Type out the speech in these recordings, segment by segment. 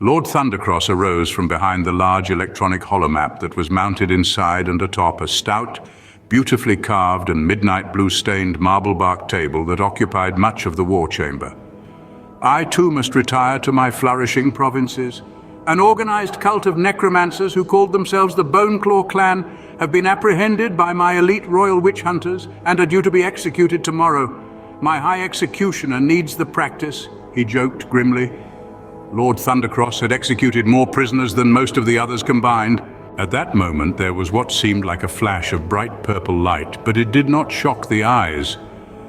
Lord Thundercross arose from behind the large electronic holomap that was mounted inside and atop a stout, beautifully carved and midnight blue-stained marble bark table that occupied much of the war chamber. I too must retire to my flourishing provinces. An organized cult of necromancers who called themselves the Boneclaw clan have been apprehended by my elite royal witch hunters and are due to be executed tomorrow. My high executioner needs the practice, he joked grimly. Lord Thundercross had executed more prisoners than most of the others combined. At that moment there was what seemed like a flash of bright purple light, but it did not shock the eyes.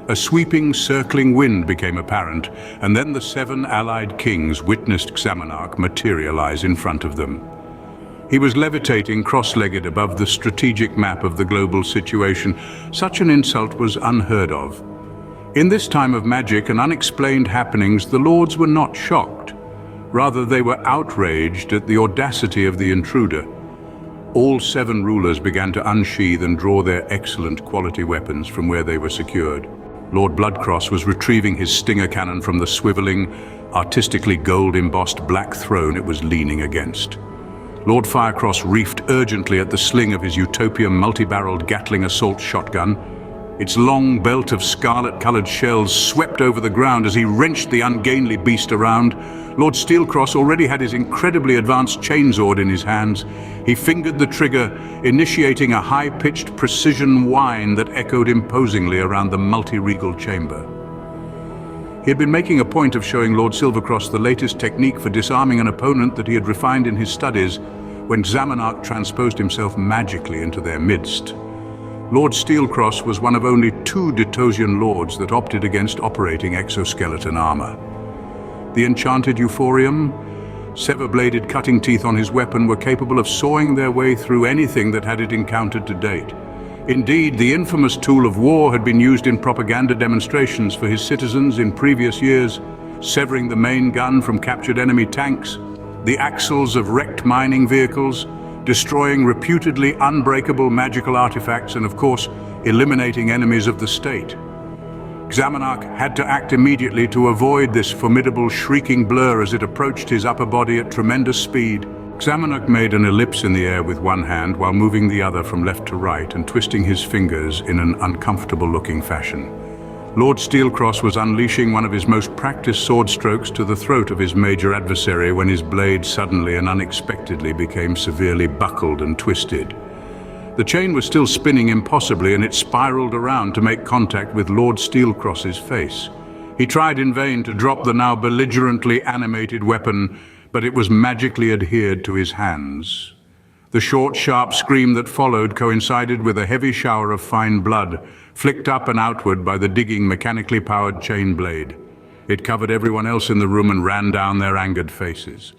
A sweeping, circling wind became apparent, and then the 7 allied kings witnessed Kzamanarch materialize in front of them. He was levitating cross-legged above the strategic map of the global situation. Such an insult was unheard of. In this time of magic and unexplained happenings, the lords were not shocked. Rather, they were outraged at the audacity of the intruder. All 7 rulers began to unsheath and draw their excellent quality weapons from where they were secured. Lord Bloodcross was retrieving his stinger cannon from the swiveling, artistically gold-embossed black throne it was leaning against. Lord Firecross reefed urgently at the sling of his Utopian multi-barreled Gatling assault shotgun. Its long belt of scarlet-colored shells swept over the ground as he wrenched the ungainly beast around. Lord Steelcross already had his incredibly advanced chainsword in his hands. He fingered the trigger, initiating a high-pitched precision whine that echoed imposingly around the multi-regal chamber. He had been making a point of showing Lord Silvercross the latest technique for disarming an opponent that he had refined in his studies when Kzamanarch transposed himself magically into their midst. Lord Steelcross was one of only 2 Detosian lords that opted against operating exoskeleton armor. The enchanted euphorium, sever-bladed cutting teeth on his weapon were capable of sawing their way through anything that had it encountered to date. Indeed, the infamous tool of war had been used in propaganda demonstrations for his citizens in previous years, severing the main gun from captured enemy tanks, the axles of wrecked mining vehicles, destroying reputedly unbreakable magical artifacts, and of course, eliminating enemies of the state. Kzamanarch had to act immediately to avoid this formidable shrieking blur as it approached his upper body at tremendous speed. Kzamanarch made an ellipse in the air with one hand while moving the other from left to right and twisting his fingers in an uncomfortable-looking fashion. Lord Steelcross was unleashing one of his most practiced sword strokes to the throat of his major adversary when his blade suddenly and unexpectedly became severely buckled and twisted. The chain was still spinning impossibly, and it spiraled around to make contact with Lord Steelcross's face. He tried in vain to drop the now belligerently animated weapon, but it was magically adhered to his hands. The short, sharp scream that followed coincided with a heavy shower of fine blood, flicked up and outward by the digging, mechanically powered chain blade. It covered everyone else in the room and ran down their angered faces.